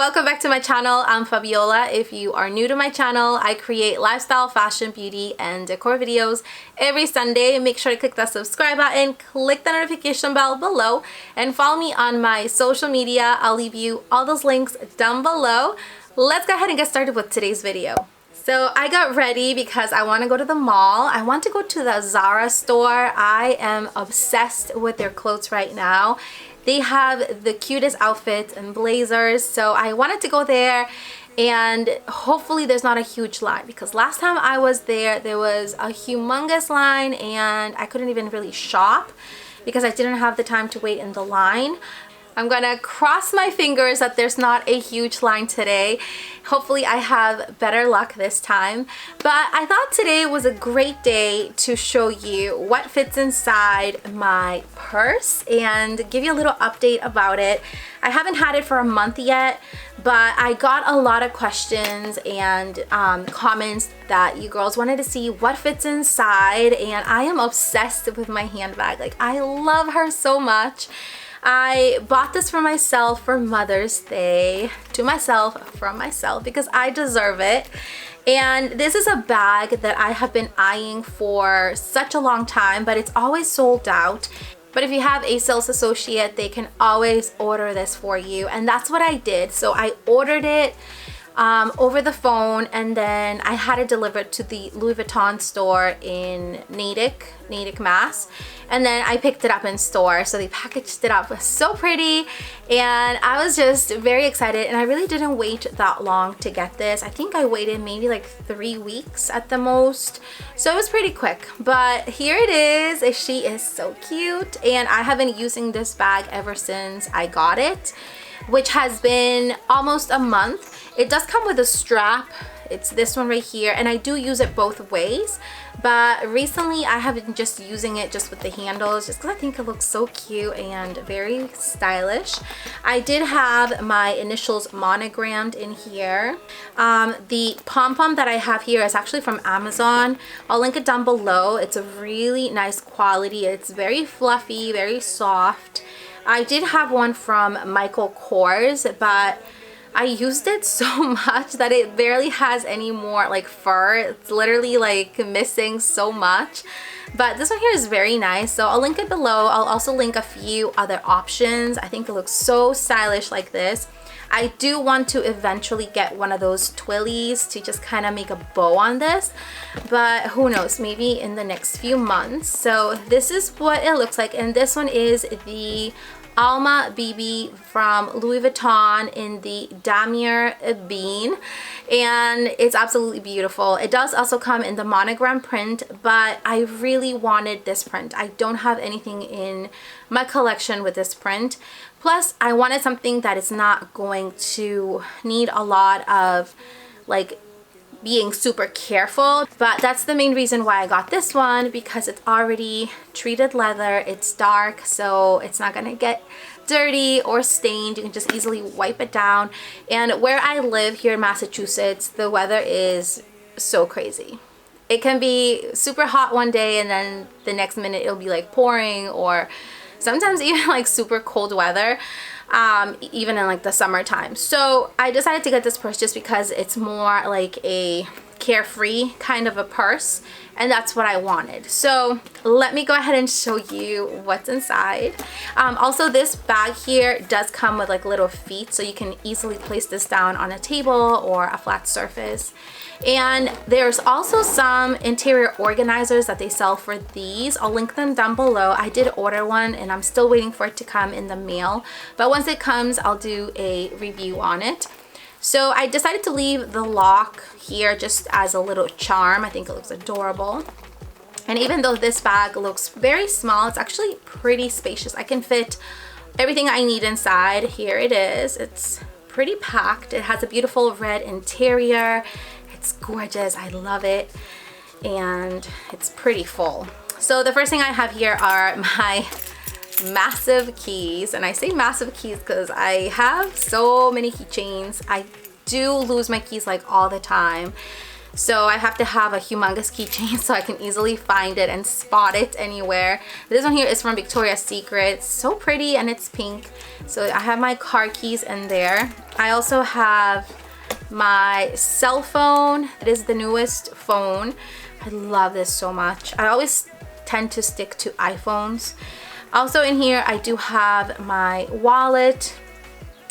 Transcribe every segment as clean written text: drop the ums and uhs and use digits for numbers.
welcome back to my channel. I'm Fabiola. If you are new to my channel, I create lifestyle, fashion, beauty, and decor videos every Sunday. Make sure to click that subscribe button, click the notification bell below, and follow me on my social media. I'll leave you all those links down below. Let's go ahead and get started with today's video. So I got ready because I want to go to the mall. I want to go to the Zara store. I am obsessed with their clothes right now. They have the cutest outfits and blazers, so I wanted to go there and hopefully there's not a huge line, because last time I was there, there was a humongous line and I couldn't even really shop because I didn't have the time to wait in the line. I'm gonna cross my fingers that there's not a huge line today. Hopefully I have better luck this time. But I thought today was a great day to show you what fits inside my purse and give you a little update about it. I haven't had it for a month yet, but I got a lot of questions and comments that you girls wanted to see what fits inside, and I am obsessed with my handbag. Like, I love her so much. I bought this for myself for Mother's Day, to myself, from myself, because I deserve it. And this is a bag that I have been eyeing for such a long time, but it's always sold out. But if you have a sales associate, they can always order this for you, and that's what I did. So I ordered it over the phone, and then I had it delivered to the Louis Vuitton store in Natick, Mass. And then I picked it up in store. So they packaged it up. It was so pretty, and I was just very excited, and I really didn't wait that long to get this. I think I waited maybe like 3 weeks at the most, so it was pretty quick. But here it is. She is so cute, and I have been using this bag ever since I got it, which has been almost a month. It does come with a strap. It's this one right here, and I do use it both ways, but recently I have been just using it just with the handles, just because I think it looks so cute and very stylish. I did have my initials monogrammed in here. The pom pom that I have here is actually from Amazon. I'll link it down below. It's a really nice quality. It's very fluffy, very soft. I did have one from Michael Kors, but I used it so much that it barely has any more like fur. It's literally like missing so much. But this one here is very nice, so I'll link it below. I'll also link a few other options. I think it looks so stylish like this. I do want to eventually get one of those twillies to just kind of make a bow on this, but who knows, maybe in the next few months. So this is what it looks like, and this one is the Alma BB from Louis Vuitton in the Damier bean, and it's absolutely beautiful. It does also come in the monogram print, but I really wanted this print. I don't have anything in my collection with this print. Plus, I wanted something that is not going to need a lot of like being super careful, but that's the main reason why I got this one, because it's already treated leather. It's dark, so it's not gonna get dirty or stained. You can just easily wipe it down. And where I live here in Massachusetts, the weather is so crazy. It can be super hot one day and then the next minute it'll be like pouring, or sometimes even like super cold weather, even in like the summertime. So I decided to get this purse just because it's more like a carefree kind of a purse, and that's what I wanted. So let me go ahead and show you what's inside. Also, this bag here does come with like little feet, so you can easily place this down on a table or a flat surface. And there's also some interior organizers that they sell for these. I'll link them down below. I did order one and I'm still waiting for it to come in the mail, but once it comes, I'll do a review on it. So I decided to leave the lock here just as a little charm. I think it looks adorable. And even though this bag looks very small, it's actually pretty spacious. I can fit everything I need inside. Here it is. It's pretty packed. It has a beautiful red interior. It's gorgeous. I love it. And it's pretty full. So the first thing I have here are my massive keys, and I say massive keys because I have so many keychains. I do lose my keys like all the time. So I have to have a humongous keychain so I can easily find it and spot it anywhere. This one here is from Victoria's Secret. It's so pretty and it's pink. So I have my car keys in there. I also have my cell phone. It is the newest phone. I love this so much. I always tend to stick to iPhones. Also in here I do have my wallet,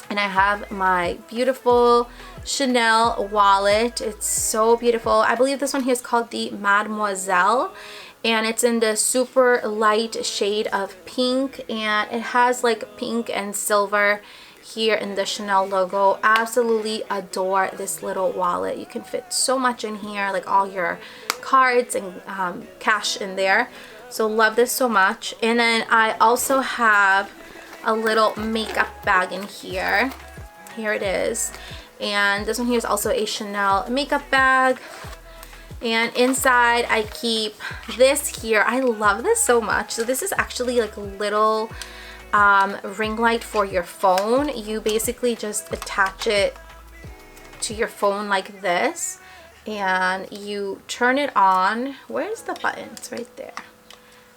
and I have my beautiful Chanel wallet. It's so beautiful. I believe this one here is called the Mademoiselle, and it's in the super light shade of pink, and it has like pink and silver here in the Chanel logo. Absolutely adore this little wallet. You can fit so much in here, like all your cards and cash in there. So love this so much. And then I also have a little makeup bag in here. Here it is. And this one here is also a Chanel makeup bag. And inside I keep this here. I love this so much. So this is actually like a little ring light for your phone. You basically just attach it to your phone like this, and you turn it on. Where's the button? It's right there.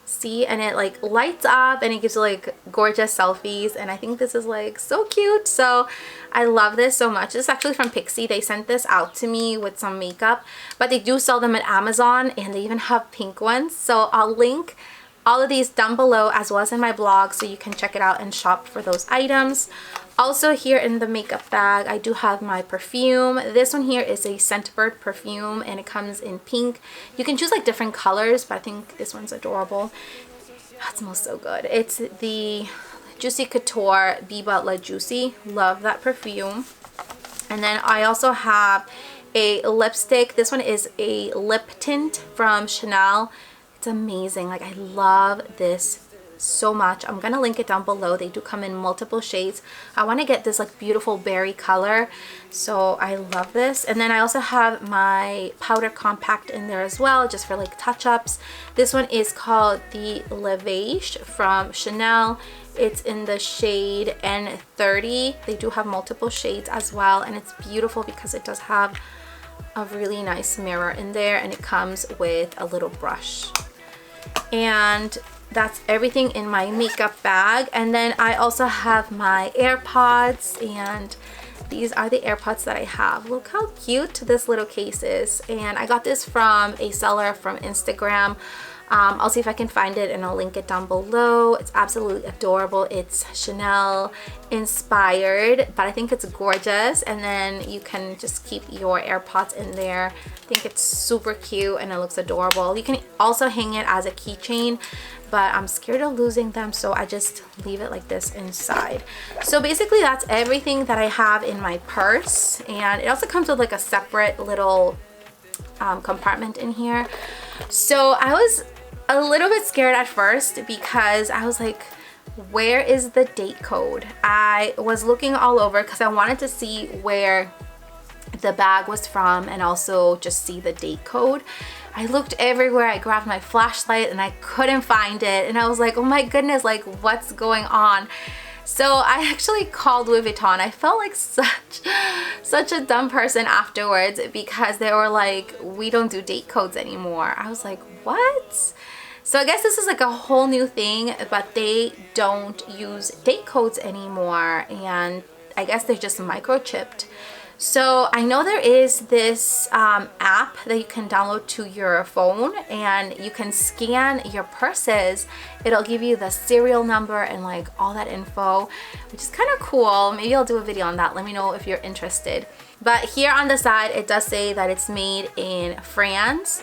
See, and it like lights up and it gives you like gorgeous selfies, and I think this is like so cute. So I love this so much. This is actually from Pixie. They sent this out to me with some makeup, but they do sell them at Amazon, and they even have pink ones. So I'll link all of these down below as well as in my blog, so you can check it out and shop for those items. Also here in the makeup bag I do have my perfume. This one here is a Scentbird perfume, and it comes in pink. You can choose like different colors, but I think this one's adorable. That smells so good. It's the Juicy Couture Biba La Juicy. Love that perfume. And then I also have a lipstick. This one is a Lip Tint from Chanel. It's amazing. Like, I love this so much. I'm gonna link it down below. They do come in multiple shades. I want to get this like beautiful berry color, so I love this. And then I also have my powder compact in there as well, just for like touch-ups. This one is called the Lavage from Chanel. It's in the shade N30. They do have multiple shades as well, and it's beautiful because it does have a really nice mirror in there, and it comes with a little brush. And that's everything in my makeup bag. And then I also have my AirPods, and these are the AirPods that I have. Look how cute this little case is. And I got this from a seller from Instagram. I'll see if I can find it and I'll link it down below. It's absolutely adorable. It's Chanel inspired, but I think it's gorgeous. And then you can just keep your AirPods in there. I think it's super cute and it looks adorable. You can also hang it as a keychain, but I'm scared of losing them, so I just leave it like this inside. So basically that's everything that I have in my purse, and it also comes with like a separate little compartment in here. So I was a little bit scared at first because I was like, where is the date code? I was looking all over because I wanted to see where the bag was from and also just see the date code. I looked everywhere. I grabbed my flashlight and I couldn't find it, and I was like, oh my goodness, like what's going on? So I actually called Louis Vuitton. I felt like such a dumb person afterwards because they were like, we don't do date codes anymore. I was like, what? So I guess this is like a whole new thing, but they don't use date codes anymore, and I guess they're just microchipped. So I know there is this app that you can download to your phone, and you can scan your purses. It'll give you the serial number and like all that info, which is kind of cool. Maybe I'll do a video on that. Let me know if you're interested. But here on the side, it does say that it's made in France.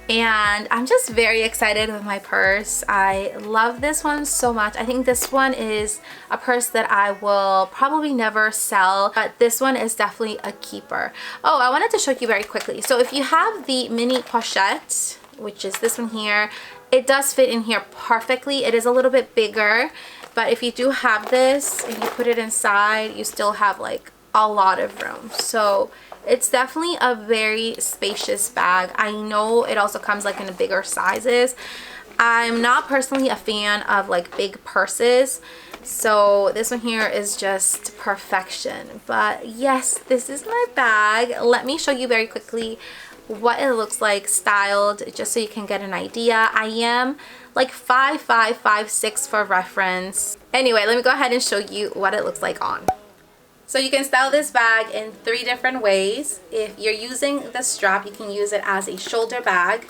And I'm just very excited with my purse. I love this one so much. I think this one is a purse that I will probably never sell, but this one is definitely a keeper. Oh, I wanted to show you very quickly. So if you have the mini pochette, which is this one here, it does fit in here perfectly. It is a little bit bigger, but if you do have this and you put it inside, you still have like a lot of room. So it's definitely a very spacious bag. I know it also comes like in bigger sizes. I'm not personally a fan of like big purses, so this one here is just perfection. But yes, this is my bag. Let me show you very quickly what it looks like styled, just so you can get an idea. I am like 5'5", 5'6" for reference. Anyway, let me go ahead and show you what it looks like on. So you can style this bag in 3 different ways. If you're using the strap, you can use it as a shoulder bag,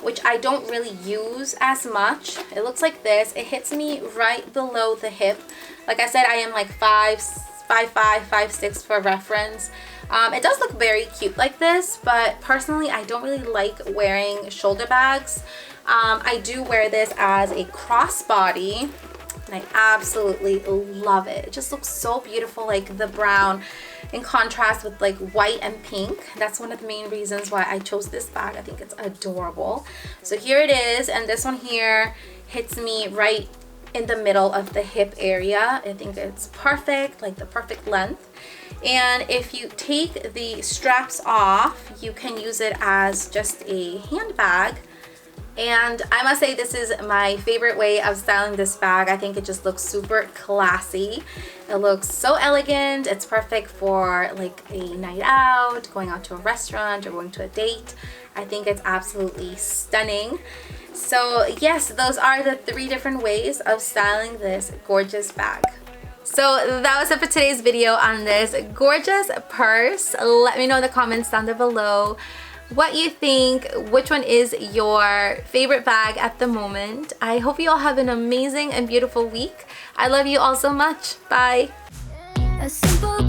which I don't really use as much. It looks like this. It hits me right below the hip. Like I said, I am like 5'5", 5'6" for reference. It does look very cute like this, but personally I don't really like wearing shoulder bags. I do wear this as a crossbody, and I absolutely love it. It just looks so beautiful, like the brown in contrast with like white and pink. That's one of the main reasons why I chose this bag. I think it's adorable. So here it is, and this one here hits me right in the middle of the hip area. I think it's perfect, like the perfect length. And if you take the straps off, you can use it as just a handbag. And I must say, this is my favorite way of styling this bag. I think it just looks super classy. It looks so elegant. It's perfect for like a night out, going out to a restaurant, or going to a date. I think it's absolutely stunning. So yes, those are the 3 different ways of styling this gorgeous bag. So that was it for today's video on this gorgeous purse. Let me know in the comments down there below what you think, which one is your favorite bag at the moment. I hope you all have an amazing and beautiful week. I love you all so much. Bye. A simple